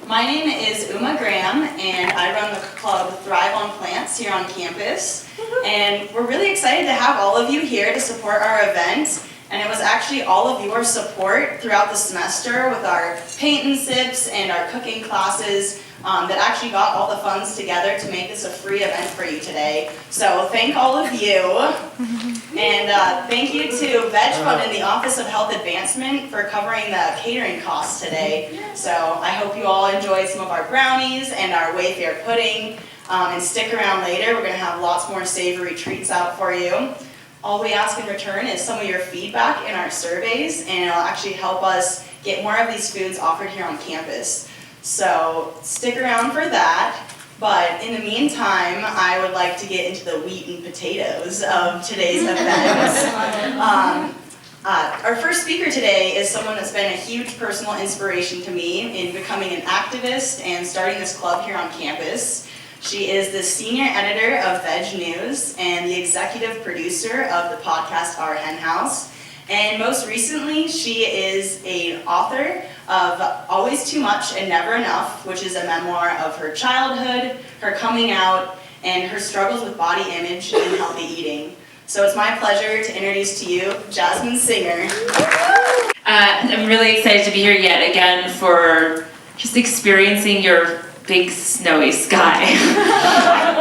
My name is Uma Graham, and I run the club Thrive on Plants here on campus. And we're really excited to have all of you here to support our event. And it was actually all of your support throughout the semester with our paint and sips and our cooking classes that actually got all the funds together to make this a free event for you today. So thank all of you. And thank you to Veg Fund and the Office of Health Advancement for covering the catering costs today. So I hope you all enjoyed some of our brownies and our Wayfair pudding. And stick around later, we're going to have lots more savory treats out for you. All we ask in return is some of your feedback in our surveys, and it'll actually help us get more of these foods offered here on campus. So stick around for that. But in the meantime, I would like to get into the wheat and potatoes of today's event. Our first speaker today is someone that's been a huge personal inspiration to me in becoming an activist and starting this club here on campus. She is the senior editor of Veg News and the executive producer of the podcast Our Hen House. And most recently, she is an author of Always Too Much and Never Enough, which is a memoir of her childhood, her coming out, and her struggles with body image and healthy eating. So it's my pleasure to introduce to you Jasmin Singer. I'm really excited to be here yet again for just experiencing your big snowy sky.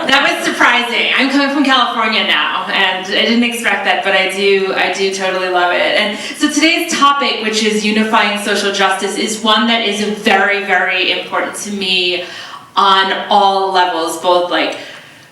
That was surprising. I'm coming from California now, and I didn't expect that, but I do totally love it. And so today's topic, which is unifying social justice, is one that is very, very important to me on all levels, both like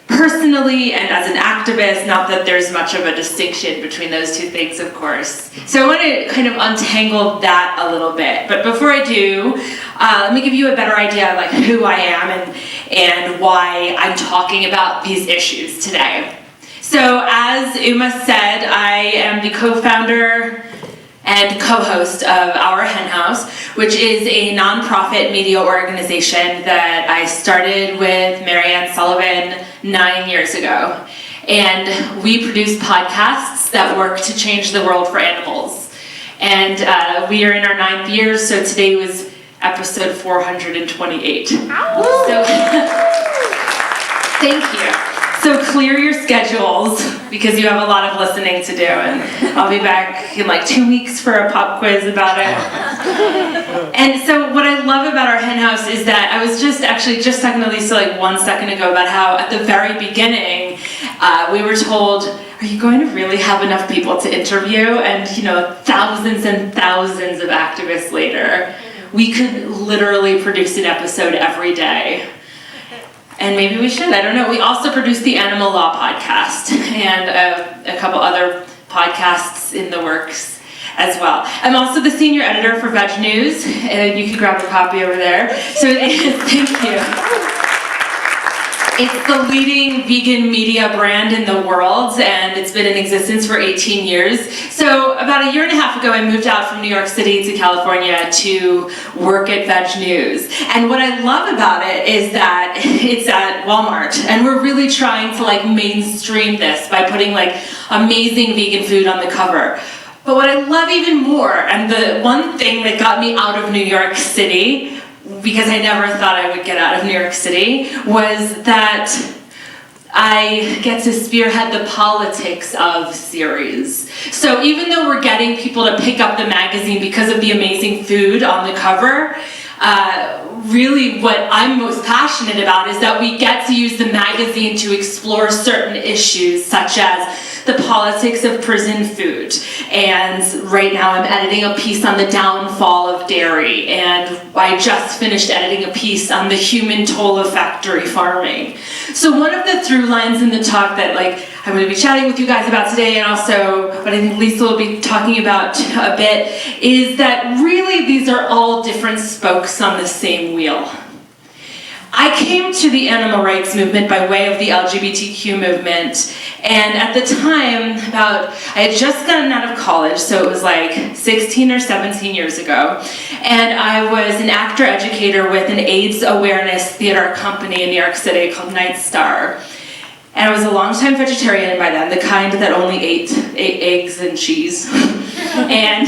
personally and as an activist, not that there's much of a distinction between those two things, of course. So I want to kind of untangle that a little bit. But before I do, let me give you a better idea of like who I am and why I'm talking about these issues today. So as Uma said, I am the co-founder and co-host of Our Hen House, which is a nonprofit media organization that I started with Marianne Sullivan 9 years ago. And we produce podcasts that work to change the world for animals. And we are in our 9th year, so today was episode 428. So, thank you. So clear your schedules, because you have a lot of listening to do, and I'll be back in like 2 weeks for a pop quiz about it. And so what I love about Our Hen House is that I was just talking to Lisa like 1 second ago about how at the very beginning, we were told, are you going to really have enough people to interview? And thousands and thousands of activists later, we could literally produce an episode every day. And maybe we should, I don't know. We also produce the Animal Law podcast and a couple other podcasts in the works as well. I'm also the senior editor for Veg News, and you can grab a copy over there. So it is, thank you. It's the leading vegan media brand in the world, and it's been in existence for 18 years. So about a year and a half ago, I moved out from New York City to California to work at Veg News. And what I love about it is that it's at Walmart, and we're really trying to like mainstream this by putting like amazing vegan food on the cover. But what I love even more, and the one thing that got me out of New York City, because I never thought I would get out of New York City, was that I get to spearhead the politics of series. So even though we're getting people to pick up the magazine because of the amazing food on the cover, really what I'm most passionate about is that we get to use the magazine to explore certain issues, such as the politics of prison food. And right now I'm editing a piece on the downfall of dairy, and I just finished editing a piece on the human toll of factory farming. So one of the through lines in the talk that I'm going to be chatting with you guys about today, and also what I think Lisa will be talking about a bit, is that really these are all different spokes on the same wheel. I came to the animal rights movement by way of the LGBTQ movement, and at the time, I had just gotten out of college, so it was like 16 or 17 years ago, and I was an actor-educator with an AIDS awareness theater company in New York City called Night Star. And I was a long-time vegetarian by then, the kind that only ate eggs and cheese. And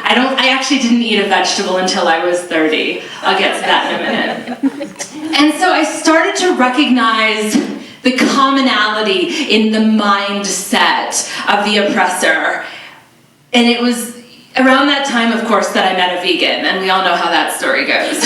I actually didn't eat a vegetable until I was 30. I'll get to that in a minute. And so I started to recognize the commonality in the mindset of the oppressor. And it was around that time, of course, that I met a vegan, and we all know how that story goes.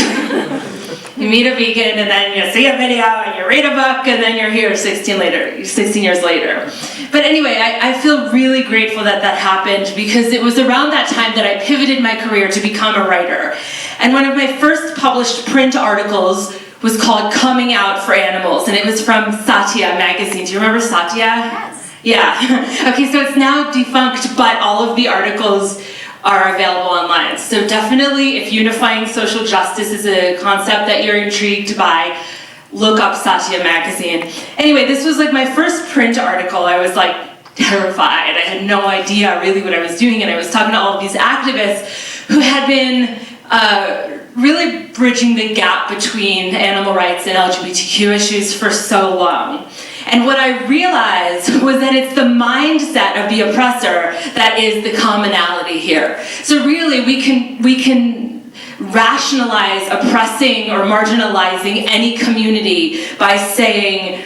You meet a vegan, and then you see a video, and you read a book, and then you're here 16 years later. But anyway, I feel really grateful that that happened, because it was around that time that I pivoted my career to become a writer. And one of my first published print articles was called Coming Out for Animals, and it was from Satya magazine. Do you remember Satya? Yes. Yeah. Okay, so it's now defunct, but all of the articles are available online. So definitely, if unifying social justice is a concept that you're intrigued by, look up Satya magazine. Anyway, this was like my first print article. I was like terrified. I had no idea really what I was doing, and I was talking to all of these activists who had been really bridging the gap between animal rights and LGBTQ issues for so long. And what I realized was that it's the mindset of the oppressor that is the commonality here. So really, we can rationalize oppressing or marginalizing any community by saying,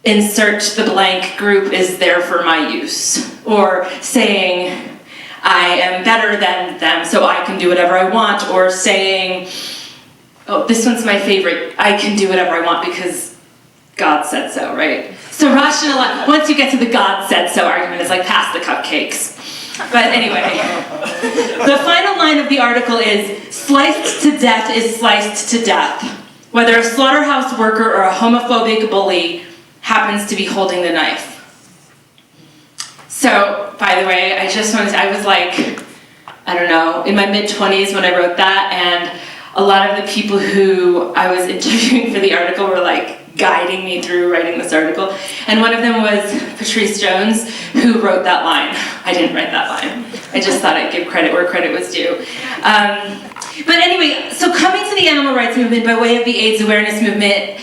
insert the blank group is there for my use. Or saying, I am better than them, so I can do whatever I want. Or saying, oh, this one's my favorite, I can do whatever I want because God said so, right? So rationalize, once you get to the God said so argument, it's like pass the cupcakes. But anyway, the final line of the article is, sliced to death is sliced to death, whether a slaughterhouse worker or a homophobic bully happens to be holding the knife. So, by the way, I was like, I don't know, in my mid-20s when I wrote that, and a lot of the people who I was interviewing for the article were like guiding me through writing this article. And one of them was Patrice Jones, who wrote that line. I didn't write that line. I just thought I'd give credit where credit was due. But anyway, so coming to the animal rights movement by way of the AIDS awareness movement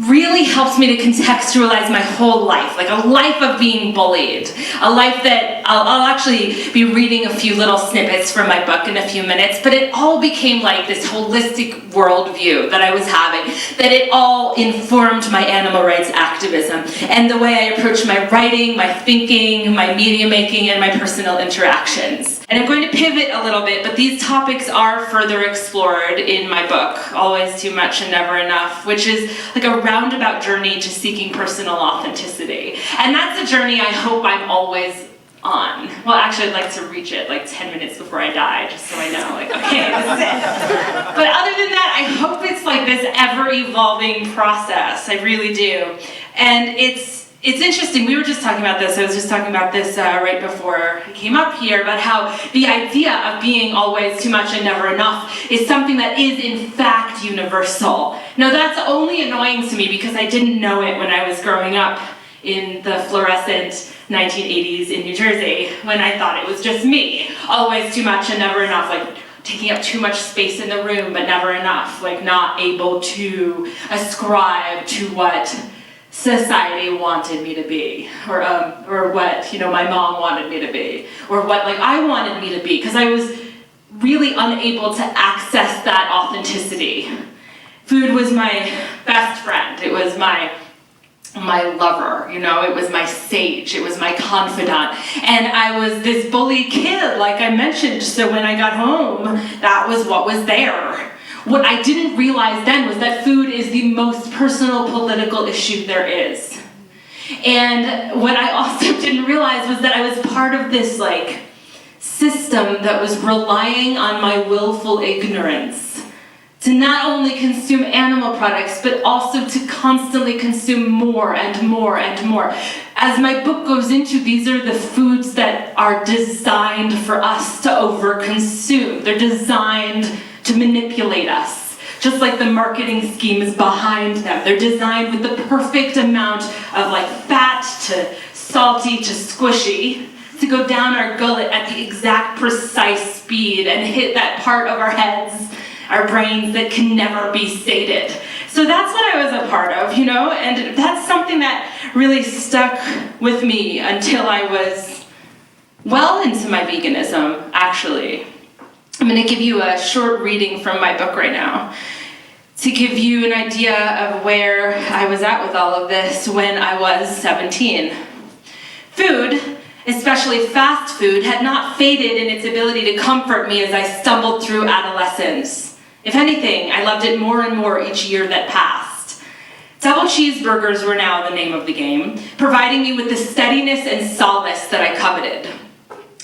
really helps me to contextualize my whole life, like a life of being bullied, a life that I'll actually be reading a few little snippets from my book in a few minutes, but it all became like this holistic worldview that I was having, that it all informed my animal rights activism and the way I approach my writing, my thinking, my media making, and my personal interactions. And I'm going to pivot a little bit, but these topics are further explored in my book, Always Too Much and Never Enough, which is like a roundabout journey to seeking personal authenticity. And that's a journey I hope I'm always on. Well, actually, I'd like to reach it like 10 minutes before I die, just so I know, like, okay, this is it. But other than that, I hope it's like this ever-evolving process. I really do. And it's interesting, we were just talking about this, I was just talking about this right before I came up here, about how the idea of being always too much and never enough is something that is in fact universal. Now that's only annoying to me because I didn't know it when I was growing up in the fluorescent 1980s in New Jersey, when I thought it was just me, always too much and never enough, like taking up too much space in the room but never enough, like not able to ascribe to what society wanted me to be, or what, you know, my mom wanted me to be, or what like I wanted me to be, because I was really unable to access that authenticity. Food was my best friend. It was my lover, you know, it was my sage, it was my confidant. And I was this bully kid, like I mentioned, so when I got home, that was what was there. What I didn't realize then was that food is the most personal political issue there is. And what I also didn't realize was that I was part of this like system that was relying on my willful ignorance to not only consume animal products, but also to constantly consume more and more and more. As my book goes into, these are the foods that are designed for us to overconsume. They're designed to manipulate us, just like the marketing schemes behind them. They're designed with the perfect amount of like fat to salty to squishy to go down our gullet at the exact precise speed and hit that part of our heads, our brains that can never be sated. So that's what I was a part of, you know, and that's something that really stuck with me until I was well into my veganism, actually. I'm going to give you a short reading from my book right now to give you an idea of where I was at with all of this when I was 17. Food, especially fast food, had not faded in its ability to comfort me as I stumbled through adolescence. If anything, I loved it more and more each year that passed. Double cheeseburgers were now the name of the game, providing me with the steadiness and solace that I coveted.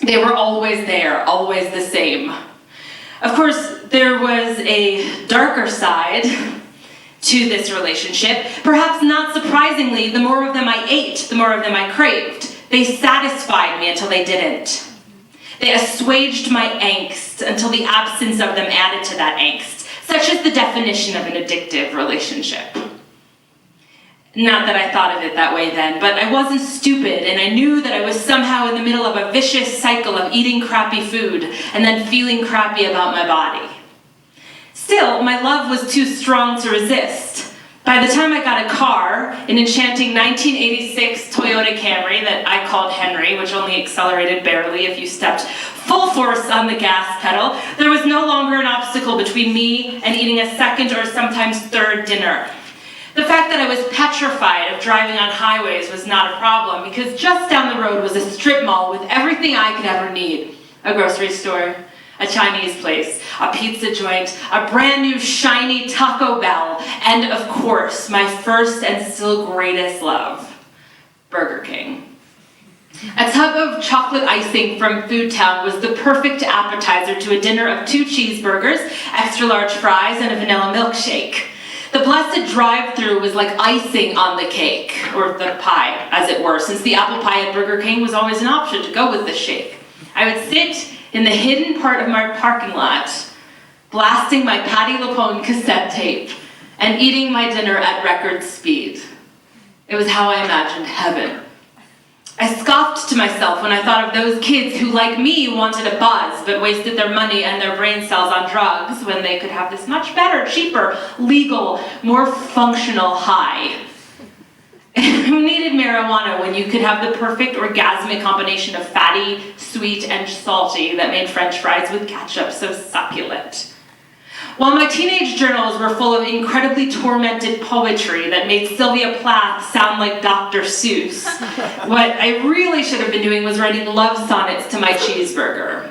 They were always there, always the same. Of course, there was a darker side to this relationship. Perhaps not surprisingly, the more of them I ate, the more of them I craved. They satisfied me until they didn't. They assuaged my angst until the absence of them added to that angst. Such is the definition of an addictive relationship. Not that I thought of it that way then, but I wasn't stupid, and I knew that I was somehow in the middle of a vicious cycle of eating crappy food and then feeling crappy about my body. Still, my love was too strong to resist. By the time I got a car, an enchanting 1986 Toyota Camry that I called Henry, which only accelerated barely if you stepped full force on the gas pedal, there was no longer an obstacle between me and eating a second or sometimes third dinner. The fact that I was petrified of driving on highways was not a problem, because just down the road was a strip mall with everything I could ever need. A grocery store, a Chinese place, a pizza joint, a brand new shiny Taco Bell, and of course, my first and still greatest love, Burger King. A tub of chocolate icing from Food Town was the perfect appetizer to a dinner of 2 cheeseburgers, extra large fries, and a vanilla milkshake. The blessed drive-thru was like icing on the cake, or the pie, as it were, since the apple pie at Burger King was always an option to go with the shake. I would sit in the hidden part of my parking lot, blasting my Patti LuPone cassette tape, and eating my dinner at record speed. It was how I imagined heaven. I scoffed to myself when I thought of those kids who, like me, wanted a buzz, but wasted their money and their brain cells on drugs when they could have this much better, cheaper, legal, more functional high. Who needed marijuana when you could have the perfect orgasmic combination of fatty, sweet, and salty that made French fries with ketchup so succulent? While my teenage journals were full of incredibly tormented poetry that made Sylvia Plath sound like Dr. Seuss, what I really should have been doing was writing love sonnets to my cheeseburger.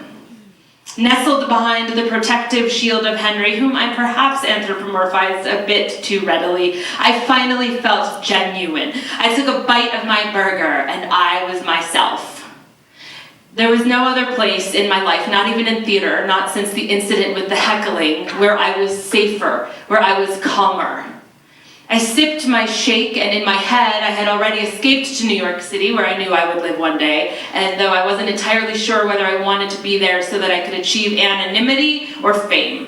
Nestled behind the protective shield of Henry, whom I perhaps anthropomorphized a bit too readily, I finally felt genuine. I took a bite of my burger, and I was myself. There was no other place in my life, not even in theater, not since the incident with the heckling, where I was safer, where I was calmer. I sipped my shake, and in my head, I had already escaped to New York City, where I knew I would live one day, and though I wasn't entirely sure whether I wanted to be there so that I could achieve anonymity or fame.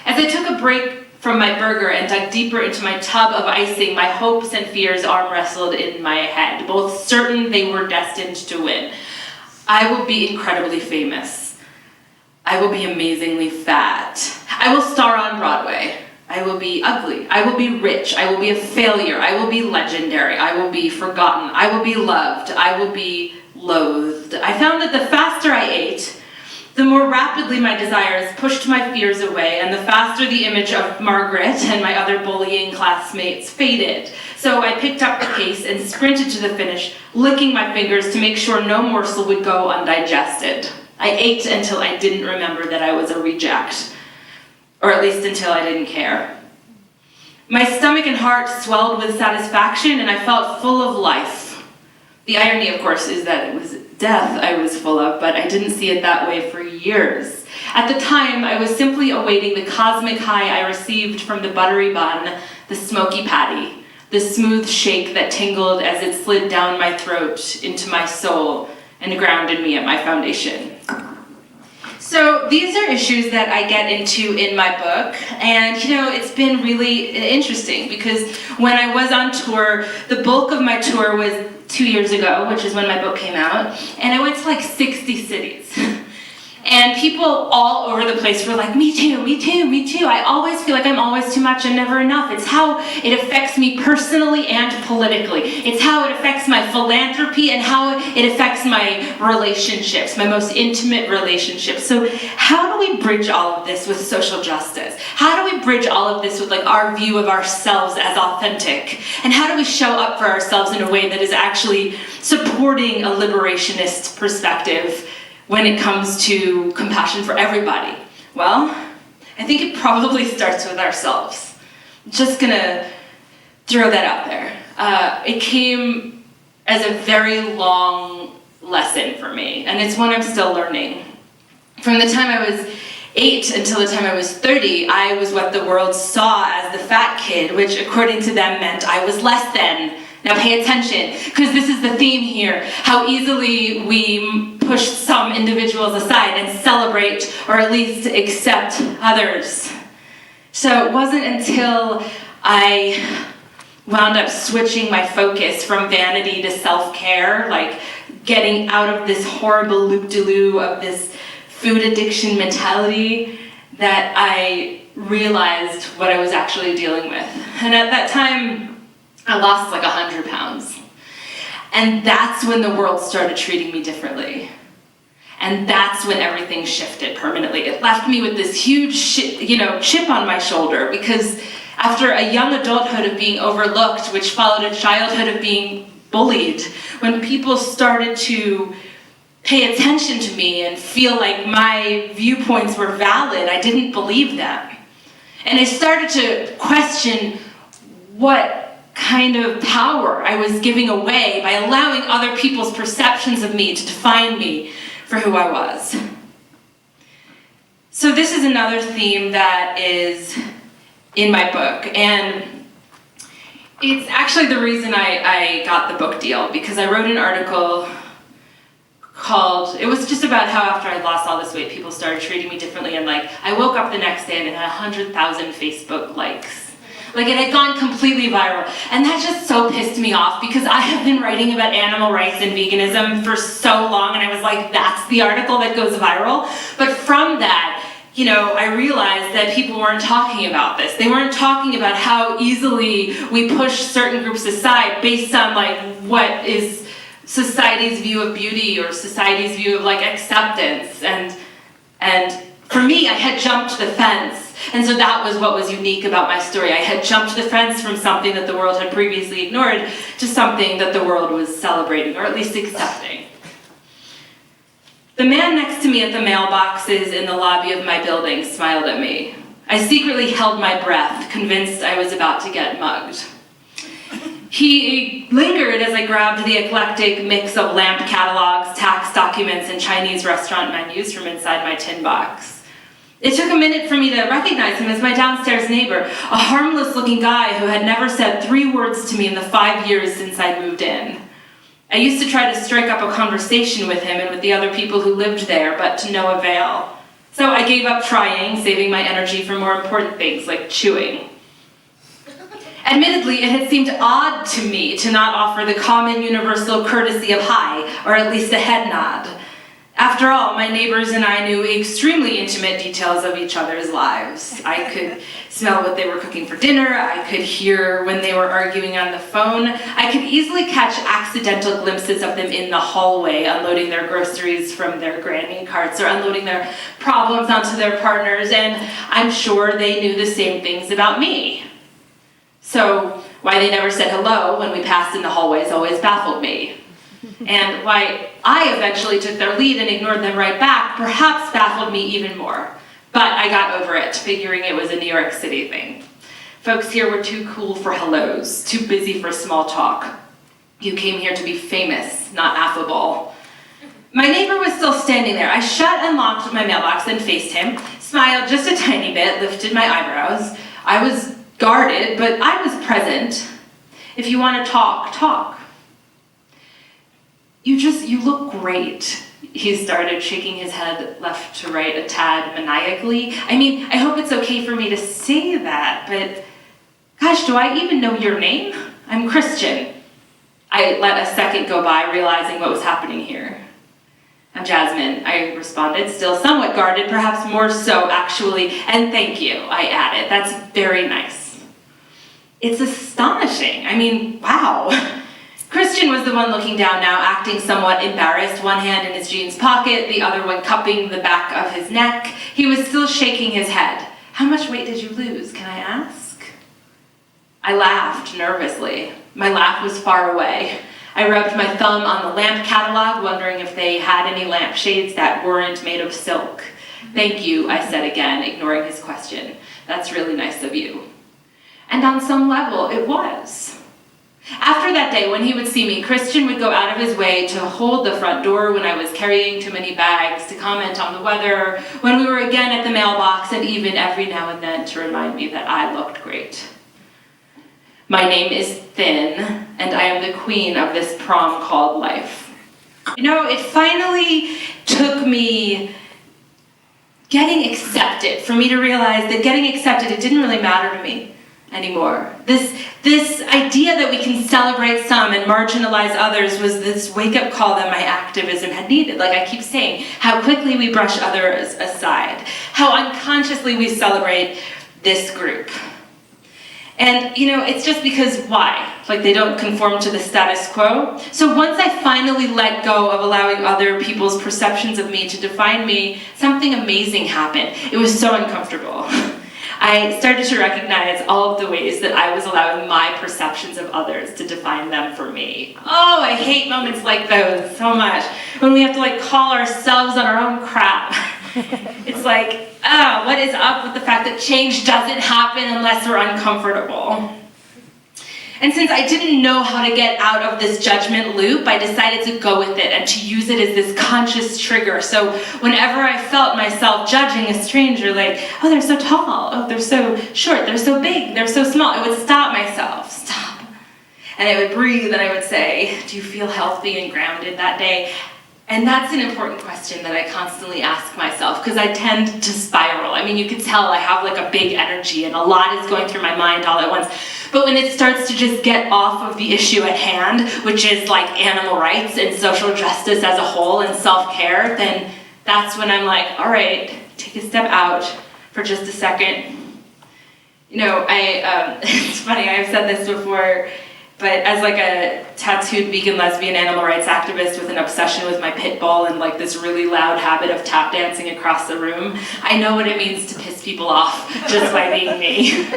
As I took a break from my burger and dug deeper into my tub of icing, my hopes and fears arm wrestled in my head, both certain they were destined to win. I will be incredibly famous. I will be amazingly fat. I will star on Broadway. I will be ugly. I will be rich. I will be a failure. I will be legendary. I will be forgotten. I will be loved. I will be loathed. I found that the faster I ate, the more rapidly my desires pushed my fears away, and the faster the image of Margaret and my other bullying classmates faded. So I picked up the pace and sprinted to the finish, licking my fingers to make sure no morsel would go undigested. I ate until I didn't remember that I was a reject, or at least until I didn't care. My stomach and heart swelled with satisfaction, and I felt full of life. The irony, of course, is that it was death I was full of, but I didn't see it that way for years. At the time, I was simply awaiting the cosmic high I received from the buttery bun, the smoky patty, the smooth shake that tingled as it slid down my throat into my soul and grounded me at my foundation. So these are issues that I get into in my book, and it's been really interesting because when I was on tour, the bulk of my tour was 2 years ago, which is when my book came out, and I went to like 60 cities. And And people all over the place were like, me too, me too, me too. I always feel like I'm always too much and never enough. It's how it affects me personally and politically. It's how it affects my philanthropy and how it affects my relationships, my most intimate relationships. So how do we bridge all of this with social justice? How do we bridge all of this with like our view of ourselves as authentic? And how do we show up for ourselves in a way that is actually supporting a liberationist perspective when it comes to compassion for everybody? Well, I think it probably starts with ourselves. I'm just gonna throw that out there. It came as a very long lesson for me, and it's one I'm still learning. From the time I was 8 until the time I was 30, I was what the world saw as the fat kid, which according to them meant I was less than. Now pay attention, because this is the theme here, how easily we push some individuals aside and celebrate, or at least accept others. So it wasn't until I wound up switching my focus from vanity to self-care, like getting out of this horrible loop-de-loo of this food addiction mentality, that I realized what I was actually dealing with. And at that time, I lost like 100 pounds. And that's when the world started treating me differently. And that's when everything shifted permanently. It left me with this huge chip on my shoulder, because after a young adulthood of being overlooked, which followed a childhood of being bullied, when people started to pay attention to me and feel like my viewpoints were valid, I didn't believe them. And I started to question what kind of power I was giving away by allowing other people's perceptions of me to define me for who I was. So this is another theme that is in my book, and it's actually the reason I got the book deal, because I wrote an article called, it was just about how after I lost all this weight, people started treating me differently, and like, I woke up the next day and it had 100,000 Facebook likes. Like, it had gone completely viral. And that just so pissed me off, because I have been writing about animal rights and veganism for so long, and I was like, that's the article that goes viral? But from that, I realized that people weren't talking about this. They weren't talking about how easily we push certain groups aside based on like what is society's view of beauty or society's view of like acceptance. And for me, I had jumped the fence. And so that was what was unique about my story. I had jumped the fence from something that the world had previously ignored to something that the world was celebrating, or at least accepting. The man next to me at the mailboxes in the lobby of my building smiled at me. I secretly held my breath, convinced I was about to get mugged. He lingered as I grabbed the eclectic mix of lamp catalogs, tax documents, and Chinese restaurant menus from inside my tin box. It took a minute for me to recognize him as my downstairs neighbor, a harmless-looking guy who had never said 3 words to me in the 5 years since I moved in. I used to try to strike up a conversation with him and with the other people who lived there, but to no avail. So I gave up trying, saving my energy for more important things like chewing. Admittedly, it had seemed odd to me to not offer the common universal courtesy of hi, or at least a head nod. After all, my neighbors and I knew extremely intimate details of each other's lives. I could smell what they were cooking for dinner, I could hear when they were arguing on the phone, I could easily catch accidental glimpses of them in the hallway, unloading their groceries from their granny carts or unloading their problems onto their partners, and I'm sure they knew the same things about me. So why they never said hello when we passed in the hallways always baffled me. And why I eventually took their lead and ignored them right back perhaps baffled me even more. But I got over it, figuring it was a New York City thing. Folks here were too cool for hellos, too busy for small talk. You came here to be famous, not affable. My neighbor was still standing there. I shut and locked my mailbox, then faced him, smiled just a tiny bit, lifted my eyebrows. I was guarded, but I was present. If you want to talk, talk. You look great. He started shaking his head left to right a tad maniacally. I mean, I hope it's okay for me to say that, but gosh, do I even know your name? I'm Christian. I let a second go by, realizing what was happening here. I'm Jasmin, I responded, still somewhat guarded, perhaps more so actually, and thank you, I added. That's very nice. It's astonishing. I mean, wow. Christian was the one looking down now, acting somewhat embarrassed, one hand in his jeans pocket, the other one cupping the back of his neck. He was still shaking his head. How much weight did you lose, can I ask? I laughed nervously. My laugh was far away. I rubbed my thumb on the lamp catalog, wondering if they had any lampshades that weren't made of silk. Thank you, I said again, ignoring his question. That's really nice of you. And on some level, it was. After that day, when he would see me, Christian would go out of his way to hold the front door when I was carrying too many bags, to comment on the weather, when we were again at the mailbox, and even every now and then to remind me that I looked great. My name is Thin, and I am the queen of this prom called life. You know, it finally took me getting accepted for me to realize that getting accepted, it didn't really matter to me anymore. This idea that we can celebrate some and marginalize others was this wake-up call that my activism had needed. Like I keep saying, how quickly we brush others aside, how unconsciously we celebrate this group. And, you know, it's just because why? Like they don't conform to the status quo. So once I finally let go of allowing other people's perceptions of me to define me, something amazing happened. It was so uncomfortable. I started to recognize all of the ways that I was allowing my perceptions of others to define them for me. Oh, I hate moments like those so much. When we have to like call ourselves on our own crap. It's like, oh, what is up with the fact that change doesn't happen unless we're uncomfortable? And since I didn't know how to get out of this judgment loop, I decided to go with it and to use it as this conscious trigger. So whenever I felt myself judging a stranger, like, oh, they're so tall, oh, they're so short, they're so big, they're so small, I would stop myself, stop. And I would breathe and I would say, do you feel healthy and grounded that day? And that's an important question that I constantly ask myself because I tend to spiral. I mean, you could tell I have like a big energy and a lot is going through my mind all at once. But when it starts to just get off of the issue at hand, which is like animal rights and social justice as a whole and self-care, then that's when I'm like, all right, take a step out for just a second. You know, it's funny, I've said this before, but as like a tattooed vegan lesbian animal rights activist with an obsession with my pit bull and like this really loud habit of tap dancing across the room, I know what it means to piss people off just by being me.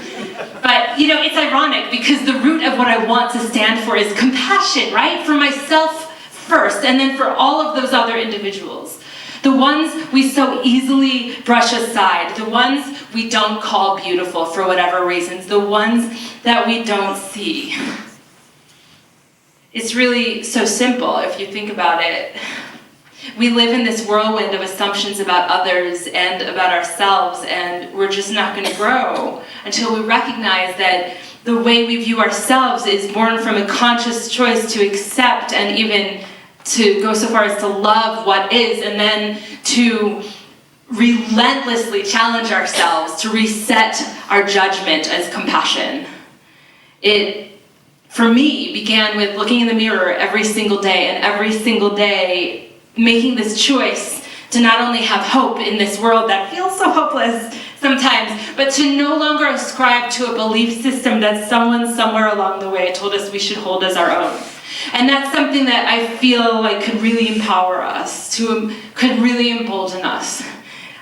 But you know, it's ironic because the root of what I want to stand for is compassion, right? For myself first, and then for all of those other individuals. The ones we so easily brush aside, the ones we don't call beautiful for whatever reasons, the ones that we don't see. It's really so simple if you think about it. We live in this whirlwind of assumptions about others and about ourselves, and we're just not going to grow until we recognize that the way we view ourselves is born from a conscious choice to accept and even to go so far as to love what is, and then to relentlessly challenge ourselves to reset our judgment as compassion. It, for me, began with looking in the mirror every single day, and every single day making this choice to not only have hope in this world that feels so hopeless sometimes, but to no longer ascribe to a belief system that someone somewhere along the way told us we should hold as our own. And that's something that I feel like could really empower us, could really embolden us.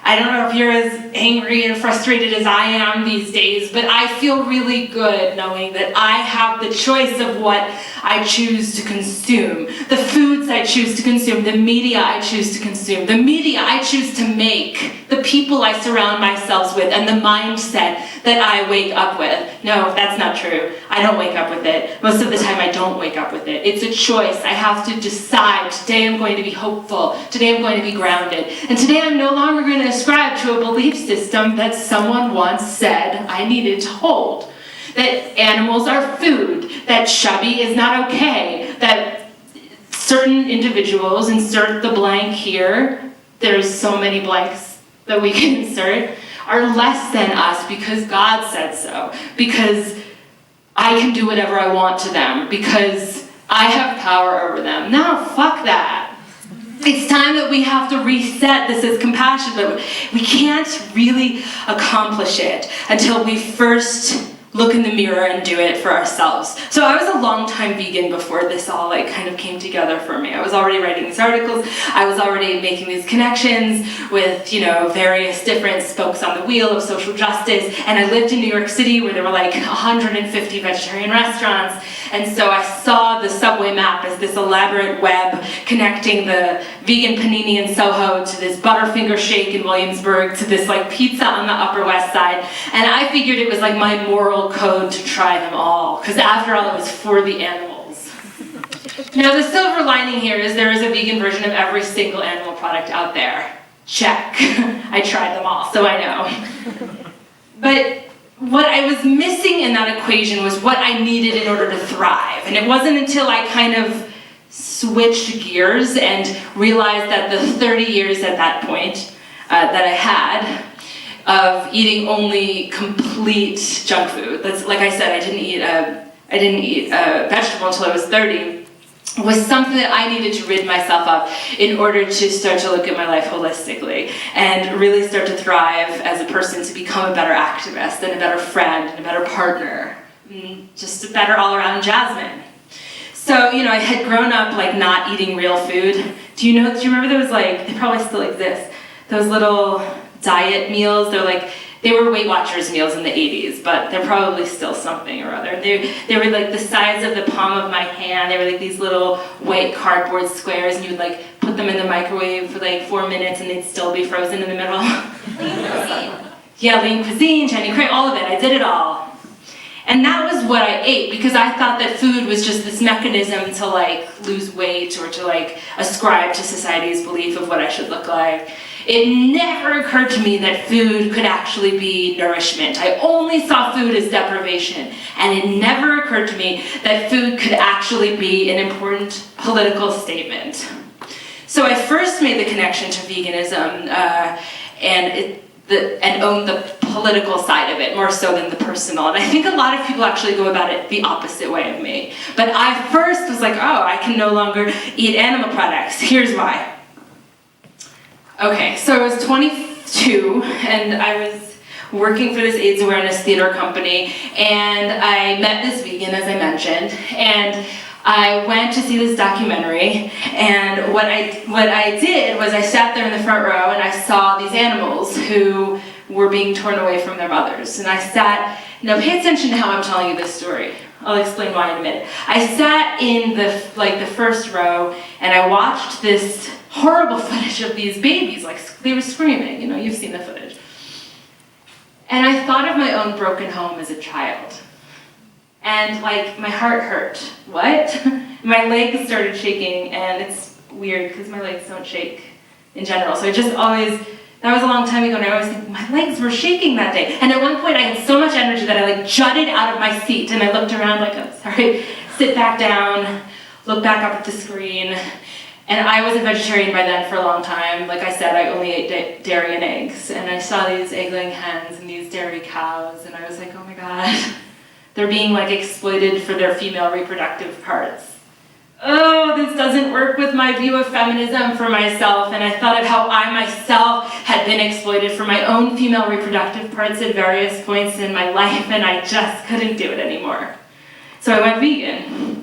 I don't know if you're as angry and frustrated as I am these days, but I feel really good knowing that I have the choice of what I choose to consume, the foods I choose to consume, the media I choose to consume, the media I choose to make, the people I surround myself with, and the mindset that I wake up with. No, that's not true. I don't wake up with it. Most of the time I don't wake up with it. It's a choice. I have to decide, today I'm going to be hopeful, today I'm going to be grounded, and today I'm no longer going to ascribe to a belief system that someone once said I needed to hold. That animals are food, that chubby is not okay, that certain individuals, insert the blank here, there's so many blanks that we can insert, are less than us because God said so, because I can do whatever I want to them, because I have power over them. No, fuck that. It's time that we have to reset. This is compassion, but we can't really accomplish it until we first look in the mirror and do it for ourselves. So I was a long-time vegan before this all kind of came together for me. I was already writing these articles. I was already making these connections with, various different spokes on the wheel of social justice. And I lived in New York City where there were 150 vegetarian restaurants. And so I saw the subway map as this elaborate web connecting the vegan panini in Soho to this Butterfinger shake in Williamsburg to this pizza on the Upper West Side. And I figured it was my moral code to try them all, because after all, it was for the animals. Now, the silver lining here is there is a vegan version of every single animal product out there. Check. I tried them all, so I know. But what I was missing in that equation was what I needed in order to thrive. And it wasn't until I kind of switched gears and realized that the 30 years at that point that I had of eating only complete junk food. That's, like I said, I didn't eat a vegetable until I was 30. Was something that I needed to rid myself of in order to start to look at my life holistically and really start to thrive as a person, to become a better activist and a better friend and a better partner, just a better all-around Jasmin. So, I had grown up not eating real food. Do you remember those they probably still exist, those little diet meals? They were Weight Watchers meals in the 80s, but they're probably still something or other. They were the size of the palm of my hand. They were these little white cardboard squares, and you would put them in the microwave for 4 minutes and they'd still be frozen in the middle. Yeah, lean cuisine, Chinese crème, all of it. I did it all. And that was what I ate, because I thought that food was just this mechanism to lose weight or to ascribe to society's belief of what I should look like. It never occurred to me that food could actually be nourishment. I only saw food as deprivation. And it never occurred to me that food could actually be an important political statement. So I first made the connection to veganism and owned the political side of it more so than the personal. And I think a lot of people actually go about it the opposite way of me. But I first was I can no longer eat animal products. Here's why. Okay, so I was 22, and I was working for this AIDS awareness theater company, and I met this vegan, as I mentioned, and I went to see this documentary, and what I did was I sat there in the front row, and I saw these animals who were being torn away from their mothers, and I sat. Now pay attention to how I'm telling you this story. I'll explain why in a minute. I sat in the first row, and I watched this horrible footage of these babies, they were screaming, you've seen the footage. And I thought of my own broken home as a child. And my heart hurt. What? My legs started shaking, and it's weird because my legs don't shake in general. So that was a long time ago, and I always think, my legs were shaking that day. And at one point I had so much energy that I jutted out of my seat, and I looked around I'm sorry, sit back down, look back up at the screen. And I was a vegetarian by then for a long time. Like I said, I only ate dairy and eggs. And I saw these egg-laying hens and these dairy cows, and I was oh my God, they're being exploited for their female reproductive parts. Oh, this doesn't work with my view of feminism for myself. And I thought of how I myself had been exploited for my own female reproductive parts at various points in my life, and I just couldn't do it anymore. So I went vegan.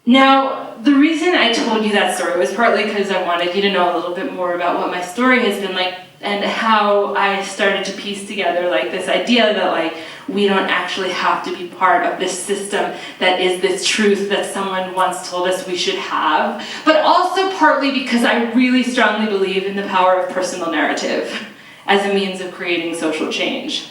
Now, the reason I told you that story was partly because I wanted you to know a little bit more about what my story has been like and how I started to piece together this idea that we don't actually have to be part of this system that is this truth that someone once told us we should have, but also partly because I really strongly believe in the power of personal narrative as a means of creating social change.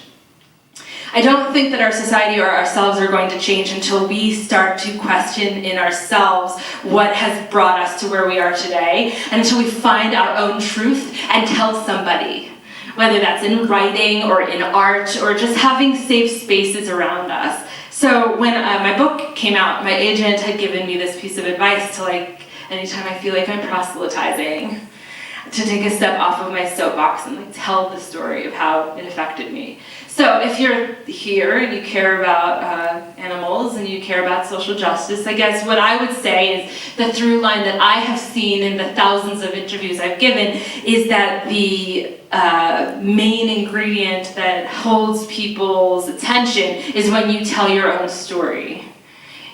I don't think that our society or ourselves are going to change until we start to question in ourselves what has brought us to where we are today, and until we find our own truth and tell somebody, whether that's in writing or in art or just having safe spaces around us. So when my book came out, my agent had given me this piece of advice to anytime I feel I'm proselytizing, to take a step off of my soapbox and like tell the story of how it affected me. So if you're here and you care about animals and you care about social justice, I guess what I would say is the through line that I have seen in the thousands of interviews I've given is that the main ingredient that holds people's attention is when you tell your own story.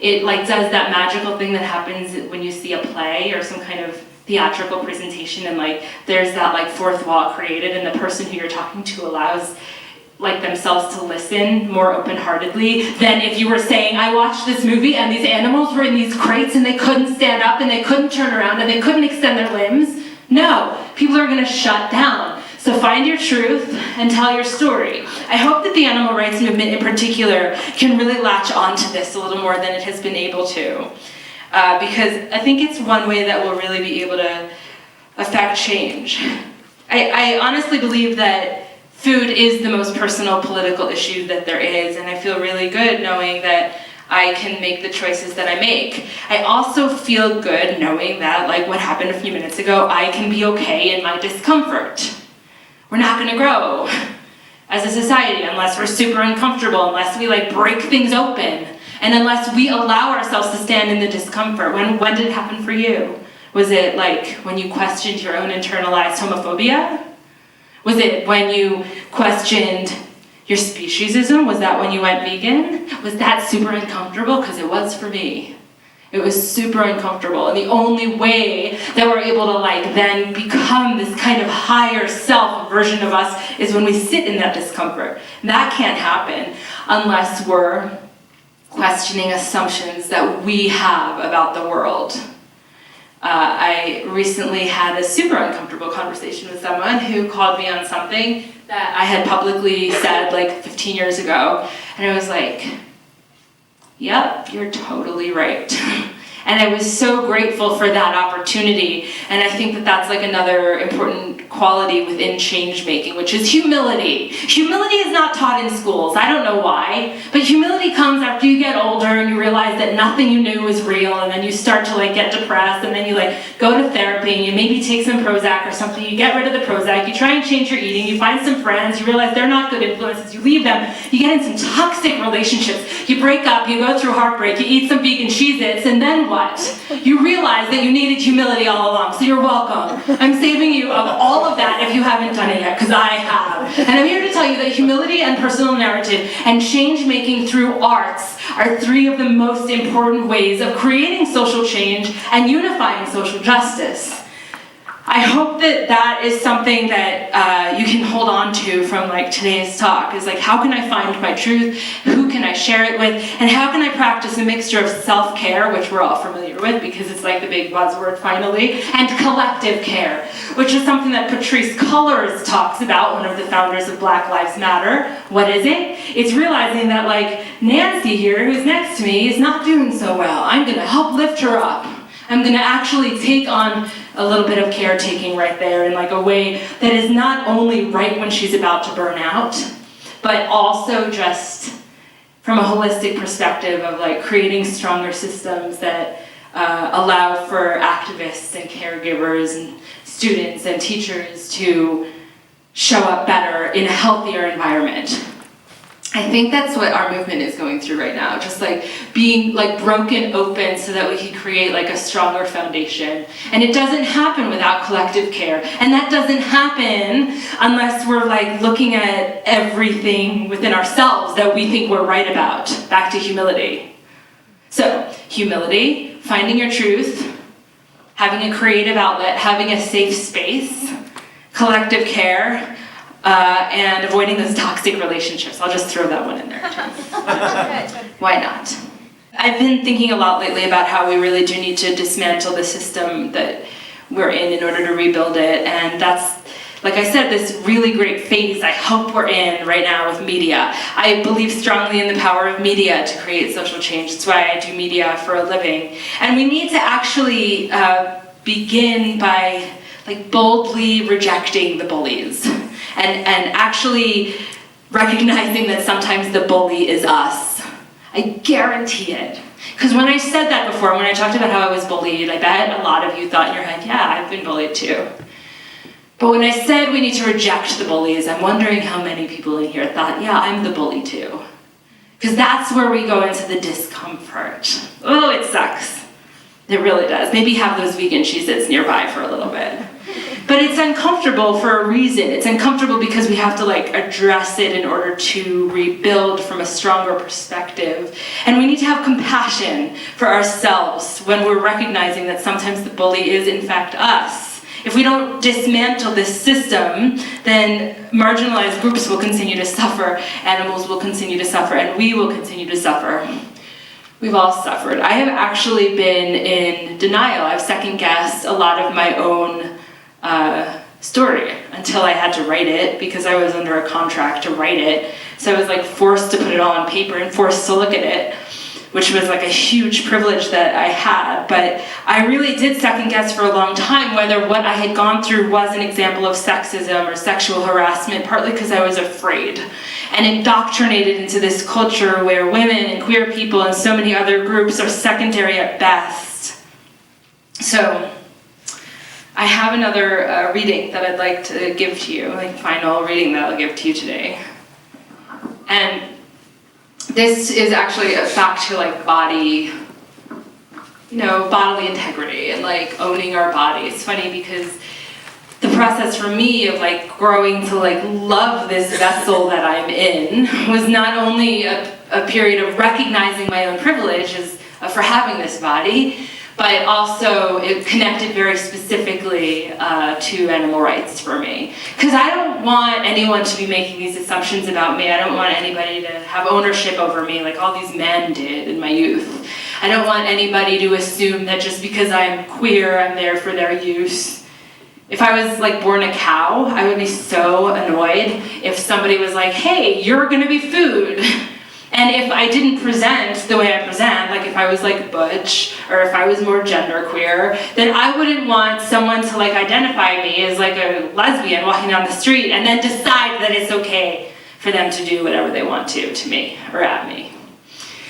It like does that magical thing that happens when you see a play or some kind of theatrical presentation, and like there's that like fourth wall created, and the person who you're talking to allows like themselves to listen more open-heartedly than if you were saying, I watched this movie and these animals were in these crates and they couldn't stand up and they couldn't turn around and they couldn't extend their limbs. No, people are gonna shut down. So find your truth and tell your story. I hope that the animal rights movement in particular can really latch onto this a little more than it has been able to. Because I think it's one way that we'll really be able to affect change. I honestly believe that food is the most personal political issue that there is, and I feel really good knowing that I can make the choices that I make. I also feel good knowing that, like what happened a few minutes ago, I can be okay in my discomfort. We're not gonna grow as a society unless we're super uncomfortable, unless we like break things open, and unless we allow ourselves to stand in the discomfort. When did it happen for you? Was it like when you questioned your own internalized homophobia? Was it when you questioned your speciesism? Was that when you went vegan? Was that super uncomfortable? Because it was for me. It was super uncomfortable. And the only way that we're able to like then become this kind of higher self version of us is when we sit in that discomfort. And that can't happen unless we're questioning assumptions that we have about the world. I recently had a super uncomfortable conversation with someone who called me on something that I had publicly said like 15 years ago. And I was like, yep, you're totally right. And I was so grateful for that opportunity. And I think that that's like another important quality within change making, which is humility. Humility is not taught in schools. I don't know why, but humility comes after you get older and you realize that nothing you knew is real, and then you start to like get depressed, and then you like go to therapy and you maybe take some Prozac or something, you get rid of the Prozac, you try and change your eating, you find some friends, you realize they're not good influences, you leave them, you get in some toxic relationships, you break up, you go through heartbreak, you eat some vegan Cheez-Its, and then what? You realize that you needed humility all along, so you're welcome. I'm saving you of all of that if you haven't done it yet, because I have. And I'm here to tell you that humility and personal narrative and change making through arts are three of the most important ways of creating social change and unifying social justice. I hope that that is something that you can hold on to from like today's talk, is like, how can I find my truth? Who can I share it with? And how can I practice a mixture of self-care, which we're all familiar with because it's like the big buzzword finally, and collective care, which is something that Patrisse Cullors talks about, one of the founders of Black Lives Matter. What is it? It's realizing that like Nancy here, who's next to me, is not doing so well. I'm gonna help lift her up. I'm gonna actually take on a little bit of caretaking right there in like a way that is not only right when she's about to burn out, but also just from a holistic perspective of like creating stronger systems that allow for activists and caregivers and students and teachers to show up better in a healthier environment. I think that's what our movement is going through right now, just like being like broken open so that we can create like a stronger foundation. And it doesn't happen without collective care. And that doesn't happen unless we're like looking at everything within ourselves that we think we're right about. Back to humility. So, humility, finding your truth, having a creative outlet, having a safe space, collective care, and avoiding those toxic relationships. I'll just throw that one in there too. Why not? I've been thinking a lot lately about how we really do need to dismantle the system that we're in order to rebuild it, and that's, like I said, this really great phase I hope we're in right now with media. I believe strongly in the power of media to create social change. That's why I do media for a living. And we need to actually begin by like boldly rejecting the bullies. And actually recognizing that sometimes the bully is us. I guarantee it. Because when I said that before, when I talked about how I was bullied, I bet a lot of you thought in your head, yeah, I've been bullied too. But when I said we need to reject the bullies, I'm wondering how many people in here thought, yeah, I'm the bully too. Because that's where we go into the discomfort. Oh, it sucks. It really does. Maybe have those vegan Cheez-Its nearby for a little bit. But it's uncomfortable for a reason. It's uncomfortable because we have to address it in order to rebuild from a stronger perspective. And we need to have compassion for ourselves when we're recognizing that sometimes the bully is in fact us. If we don't dismantle this system, then marginalized groups will continue to suffer, animals will continue to suffer, and we will continue to suffer. We've all suffered. I have actually been in denial. I've second-guessed a lot of my own story until I had to write it because I was under a contract to write it. So I was forced to put it all on paper and forced to look at it, which was a huge privilege that I had. But I really did second guess for a long time whether what I had gone through was an example of sexism or sexual harassment, partly because I was afraid and indoctrinated into this culture where women and queer people and so many other groups are secondary at best. So I have another reading that I'd like to give to you, final reading that I'll give to you today. And this is actually back to bodily integrity and owning our body. It's funny because the process for me of growing to love this vessel that I'm in was not only a period of recognizing my own privilege for having this body, but also it connected very specifically to animal rights for me. Because I don't want anyone to be making these assumptions about me. I don't want anybody to have ownership over me like all these men did in my youth. I don't want anybody to assume that just because I'm queer, I'm there for their use. If I was born a cow, I would be so annoyed if somebody was like, hey, you're gonna be food. And if I didn't present the way I present, if I was butch, or if I was more genderqueer, then I wouldn't want someone to identify me as a lesbian walking down the street and then decide that it's okay for them to do whatever they want to me or at me.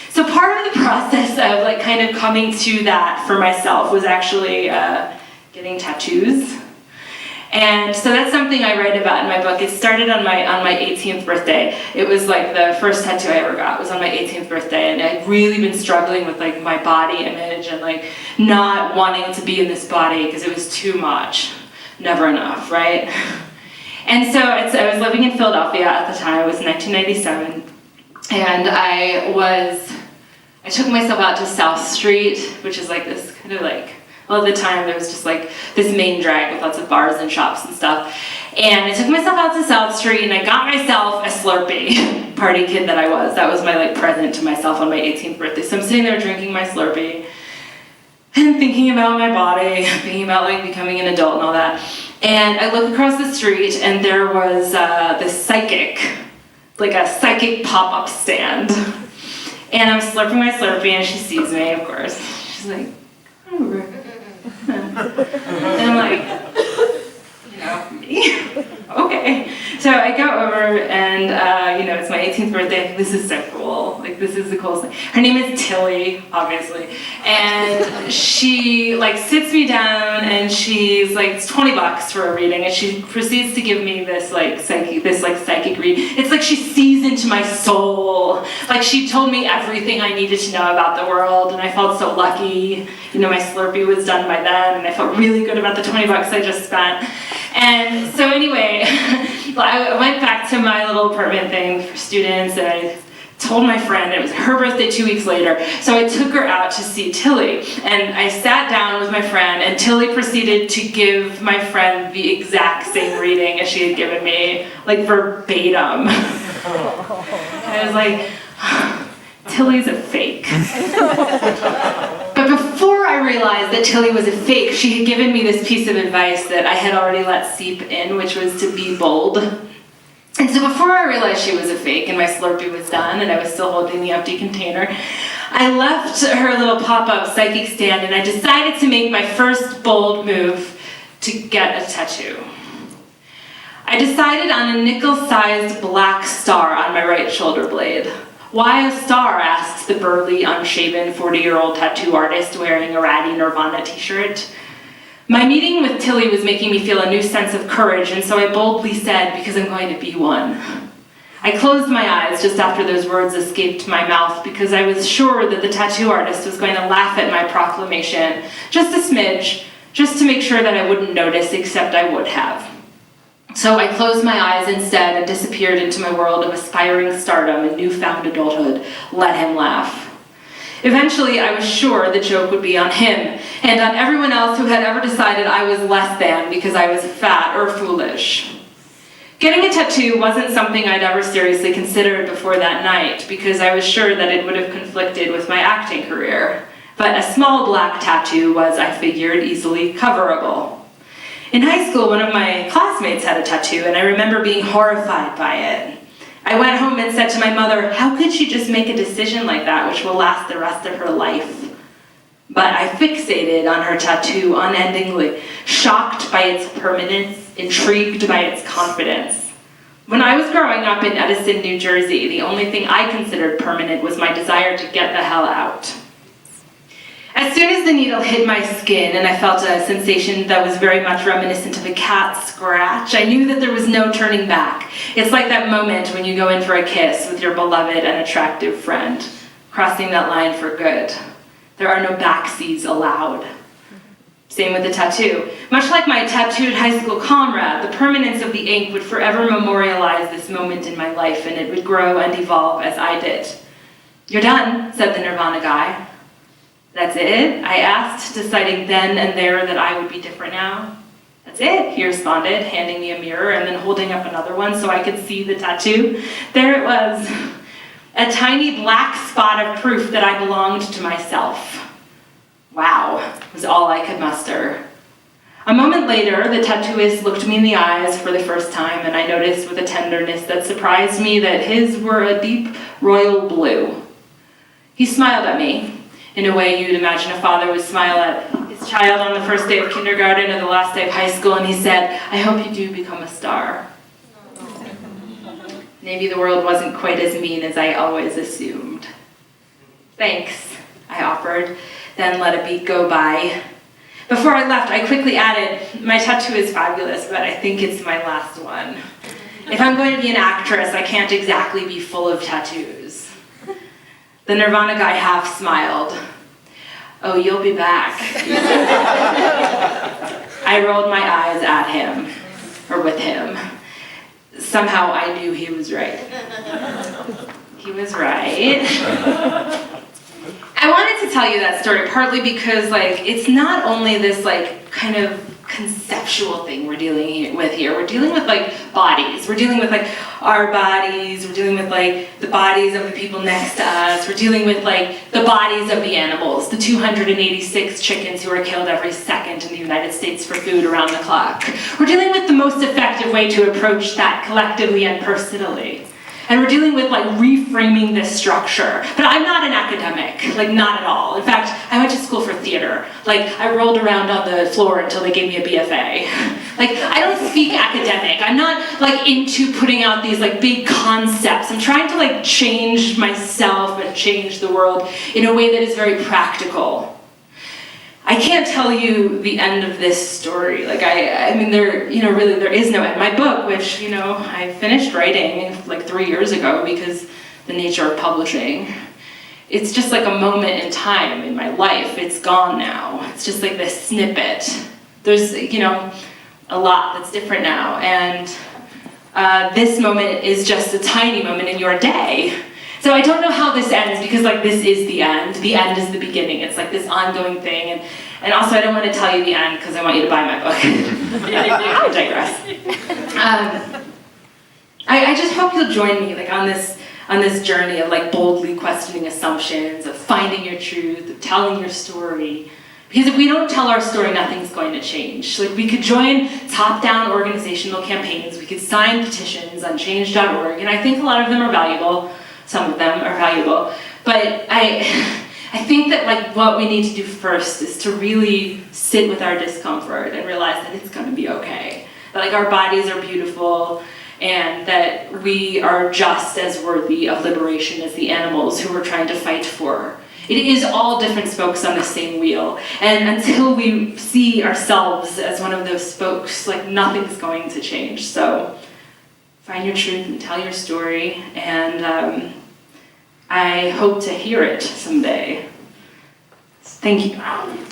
So part of the process of kind of coming to that for myself was actually getting tattoos. And so that's something I write about in my book. It started on my 18th birthday. It was the first tattoo I ever got was on my 18th birthday, and I'd really been struggling with my body image and not wanting to be in this body because it was too much, never enough, right? And so I was living in Philadelphia at the time. It was 1997, and I took myself out to South Street, which is this kind of well, at the time, there was just this main drag with lots of bars and shops and stuff. And I took myself out to South Street and I got myself a Slurpee, party kid that I was. That was my present to myself on my 18th birthday. So I'm sitting there drinking my Slurpee and thinking about my body, thinking about becoming an adult and all that. And I look across the street and there was this psychic, a psychic pop-up stand. And I'm slurping my Slurpee and she sees me, of course. She's like, oh, and I'm me? Okay. So I go over and, it's my 18th birthday. This is so cool. This is the coolest thing. Her name is Tilly, obviously. And she, sits me down and she's it's $20 for a reading. And she proceeds to give me this, psychic reading. It's she sees into my soul. She told me everything I needed to know about the world. And I felt so lucky. My Slurpee was done by then. And I felt really good about the $20 I just spent. And so anyway, I went back to my little apartment thing for students and I told my friend, it was her birthday 2 weeks later, so I took her out to see Tilly. And I sat down with my friend and Tilly proceeded to give my friend the exact same reading as she had given me, verbatim. I was Tilly's a fake. But before I realized that Tilly was a fake, she had given me this piece of advice that I had already let seep in, which was to be bold. And so before I realized she was a fake and my Slurpee was done and I was still holding the empty container, I left her little pop-up psychic stand and I decided to make my first bold move to get a tattoo. I decided on a nickel-sized black star on my right shoulder blade. Why a star, asks the burly, unshaven 40-year-old tattoo artist wearing a ratty Nirvana t-shirt. My meeting with Tilly was making me feel a new sense of courage, and so I boldly said, because I'm going to be one. I closed my eyes just after those words escaped my mouth because I was sure that the tattoo artist was going to laugh at my proclamation, just a smidge, just to make sure that I wouldn't notice, except I would have. So I closed my eyes instead and disappeared into my world of aspiring stardom and newfound adulthood. Let him laugh. Eventually, I was sure the joke would be on him and on everyone else who had ever decided I was less than because I was fat or foolish. Getting a tattoo wasn't something I'd ever seriously considered before that night because I was sure that it would have conflicted with my acting career. But a small black tattoo was, I figured, easily coverable. In high school, one of my classmates had a tattoo, and I remember being horrified by it. I went home and said to my mother, how could she just make a decision like that which will last the rest of her life? But I fixated on her tattoo unendingly, shocked by its permanence, intrigued by its confidence. When I was growing up in Edison, New Jersey, the only thing I considered permanent was my desire to get the hell out. As soon as the needle hit my skin and I felt a sensation that was very much reminiscent of a cat scratch, I knew that there was no turning back. It's like that moment when you go in for a kiss with your beloved and attractive friend, crossing that line for good. There are no backseas allowed. Same with the tattoo. Much like my tattooed high school comrade, the permanence of the ink would forever memorialize this moment in my life, and it would grow and evolve as I did. You're done, said the Nirvana guy. That's it? I asked, deciding then and there that I would be different now. That's it, he responded, handing me a mirror and then holding up another one so I could see the tattoo. There it was, a tiny black spot of proof that I belonged to myself. Wow, was all I could muster. A moment later, the tattooist looked me in the eyes for the first time, and I noticed with a tenderness that surprised me that his were a deep royal blue. He smiled at me, in a way you'd imagine a father would smile at his child on the first day of kindergarten or the last day of high school, and he said, I hope you do become a star. Maybe the world wasn't quite as mean as I always assumed. Thanks, I offered, then let a beat go by. Before I left, I quickly added, my tattoo is fabulous, but I think it's my last one. If I'm going to be an actress, I can't exactly be full of tattoos. The Nirvana guy half smiled. Oh, you'll be back. I rolled my eyes at him, or with him. Somehow I knew he was right. He was right. I wanted to tell you that story partly because, it's not only this, kind of conceptual thing we're dealing with here. We're dealing with, bodies. We're dealing with, our bodies. We're dealing with, the bodies of the people next to us. We're dealing with, the bodies of the animals, the 286 chickens who are killed every second in the United States for food around the clock. We're dealing with the most effective way to approach that collectively and personally. And we're dealing with reframing this structure. But I'm not an academic, not at all. In fact, I went to school for theater. I rolled around on the floor until they gave me a BFA. I don't speak academic. I'm not into putting out these big concepts. I'm trying to change myself and change the world in a way that is very practical. I can't tell you the end of this story. There is no end. My book, which, I finished writing 3 years ago because the nature of publishing, it's just a moment in time in my life. It's gone now. It's just this snippet. There's, a lot that's different now. And this moment is just a tiny moment in your day. So I don't know how this ends because this is the end. The end is the beginning. It's this ongoing thing. And also I don't want to tell you the end because I want you to buy my book. I digress. I just hope you'll join me on this journey of boldly questioning assumptions, of finding your truth, of telling your story. Because if we don't tell our story, nothing's going to change. We could join top-down organizational campaigns. We could sign petitions on change.org, and I think a lot of them are valuable. Some of them are valuable, but I think that what we need to do first is to really sit with our discomfort and realize that it's going to be okay. That our bodies are beautiful and that we are just as worthy of liberation as the animals who we're trying to fight for. It is all different spokes on the same wheel. And until we see ourselves as one of those spokes, like nothing's going to change. So find your truth and tell your story. And I hope to hear it someday. Thank you.